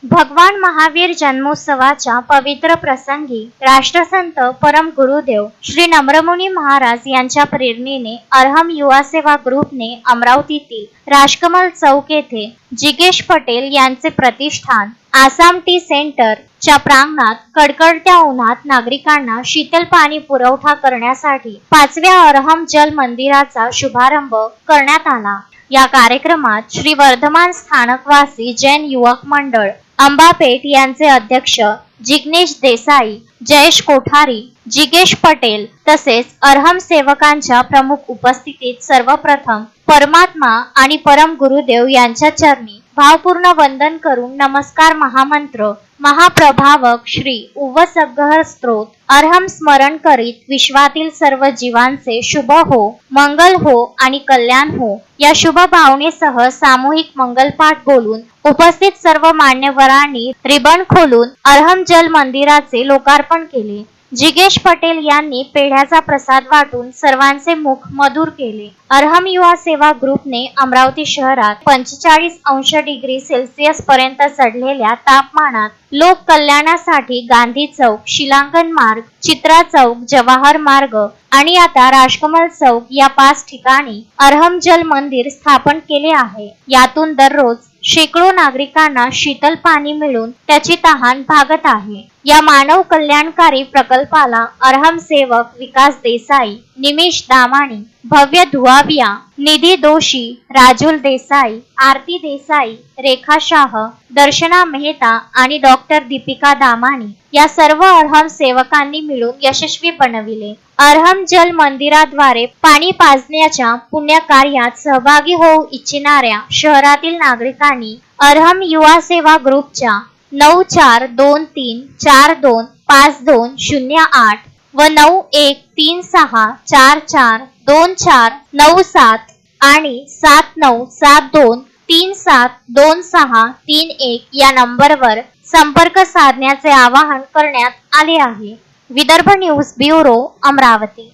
भगवान महावीर जन्मोत्सवाच्या पवित्र प्रसंगी राष्ट्रसंत परम गुरुदेव श्री नम्रमुनी महाराज यांच्या प्रेरणेने अरहम युवा सेवा ग्रुपने अमरावतीतील राजकमल चौक येथे जिगेश पटेल यांचे प्रतिष्ठान आसाम टी सेंटर च्या प्रांगणात कडकडत्या उन्हात नागरिकांना शीतल पाणी पुरवठा करण्यासाठी 5व्या अरहम जल मंदिराचा शुभारंभ करण्यात आला। या कार्यक्रमात श्री वर्धमान स्थानकवासी जैन युवक मंडळ अंबापेठ यांचे अध्यक्ष जिग्नेश देसाई, जयेश कोठारी, जिगेश पटेल तसेच अरहम सेवकांच्या प्रमुख उपस्थितीत सर्वप्रथम परमात्मा आणि परम गुरुदेव यांच्या चरणी भावपूर्ण वंदन करून नमस्कार महामंत्र महाप्रभावक श्री उव्वसगह स्तोत्र अरहम स्मरण करीत विश्वातील सर्व जीवांचे शुभ हो, मंगल हो आणि कल्याण हो या शुभ भावनेसह सामूहिक मंगलपाठ बोलून उपस्थित सर्व मान्यवरांनी रिबन खोलून अरहम जल मंदिराचे लोकार्पण केले। जिगेश पटेल यांनी पेढ्याचा प्रसाद वाटून सर्वांचे मुख मधुर केले। अरहम युवा सेवा ग्रुपने अमरावती शहरात 45° पर्यंत चढलेल्या तापमानात लोक कल्याणासाठी गांधी चौक, शिलांगण मार्ग, चित्रा चौक, जवाहर मार्ग आणि आता राजकमल चौक या 5 ठिकाणी अरहम जल मंदिर स्थापन केले आहे। यातून दररोज शेकडो नागरिकांना शीतल पाणी मिळून त्याची तहान भागत आहे। या मानव कल्याणकारी प्रकल्पाला अरहम सेवक विकास देसाई, निमिष दामाणी, भव्य धुआविया, निधी दोशी, राजुल देसाई, आरती देसाई, रेखा शाह, दर्शना मेहता आणि डॉक्टर दीपिका दामाणी या सर्व अरहम सेवकांनी मिळून यशस्वी बनविले। अरहम जल मंदिराद्वारे पाणी पाजण्याच्या पुण्य कार्यात सहभागी होऊ इच्छिणाऱ्या शहरातील नागरिकांनी अरहम युवा सेवा ग्रुपच्या 9423425208 व 9136442497 आणि 7972372631 या नंबरवर संपर्क साधण्याचे आवाहन करण्यात आले आहे। Vidarbha news bureau, Amravati.